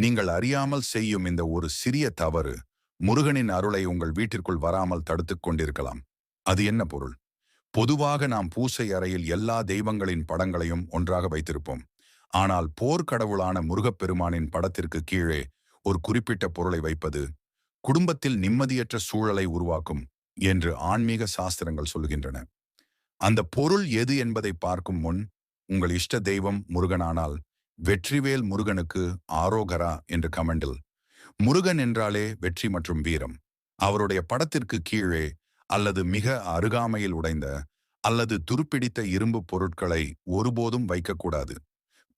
நீங்கள் அறியாமல் செய்யும் இந்த ஒரு சிறிய தவறு முருகனின் அருளை உங்கள் வீட்டிற்குள் வராமல் தடுத்துக் கொண்டிருக்கலாம். அது என்ன பொருள்? பொதுவாக நாம் பூசை அறையில் எல்லா தெய்வங்களின் படங்களையும் ஒன்றாக வைத்திருப்போம். ஆனால் போர்க்கடவுளான முருகப்பெருமானின் படத்திற்கு கீழே ஒரு குறிப்பிட்ட பொருளை வைப்பது குடும்பத்தில் நிம்மதியற்ற சூழலை உருவாக்கும் என்று ஆன்மீக சாஸ்திரங்கள் சொல்கின்றன. அந்த பொருள் எது என்பதை பார்க்கும் முன், உங்கள் இஷ்ட தெய்வம் முருகனானால் வெற்றிவேல் முருகனுக்கு ஆரோகரா என்று கமெண்டில். முருகன் என்றாலே வெற்றி மற்றும் வீரம். அவருடைய படத்திற்கு கீழே அல்லது மிக அருகாமையில் உடைந்த அல்லது துருப்பிடித்த இரும்பு பொருட்களை ஒருபோதும் வைக்கக்கூடாது.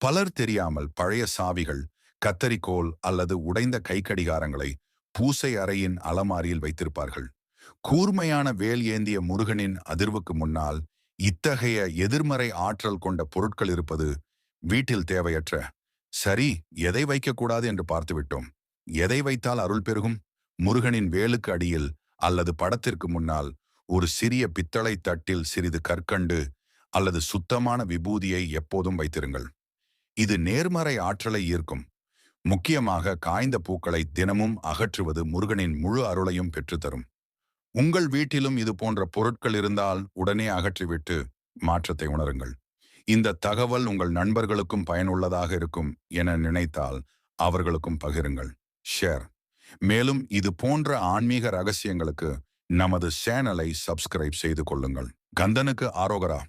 பலர் தெரியாமல் பழைய சாவிகள், கத்தரிக்கோல் அல்லது உடைந்த கைக்கடிகாரங்களை பூசை அறையின் அலமாரியில் வைத்திருப்பார்கள். கூர்மையான வேல் ஏந்திய முருகனின் அதிர்வுக்கு முன்னால் இத்தகைய எதிர்மறை ஆற்றல் கொண்ட பொருட்கள் இருப்பது வீட்டில் தேவையற்ற. சரி, எதை வைக்கக்கூடாது என்று பார்த்துவிட்டோம். எதை வைத்தால் அருள் பெருகும்? முருகனின் வேலுக்கு அடியில் அல்லது படத்திற்கு முன்னால் ஒரு சிறிய பித்தளை தட்டில் சிறிது கற்கண்டு அல்லது சுத்தமான விபூதியை எப்போதும் வைத்திருங்கள். இது நேர்மறை ஆற்றலை ஈர்க்கும். முக்கியமாக காய்ந்த பூக்களை தினமும் அகற்றுவது முருகனின் முழு அருளையும் பெற்றுத்தரும். உங்கள் வீட்டிலும் இது போன்ற பொருட்கள் இருந்தால் உடனே அகற்றிவிட்டு மாற்றத்தை உணருங்கள். இந்த தகவல் உங்கள் நண்பர்களுக்கும் பயனுள்ளதாக இருக்கும் என நினைத்தால் அவர்களுக்கும் பகிருங்கள். ஷேர். மேலும் இது போன்ற ஆன்மீக ரகசியங்களுக்கு நமது சேனலை சப்ஸ்கிரைப் செய்து கொள்ளுங்கள். கந்தனுக்கு ஆரோகரா.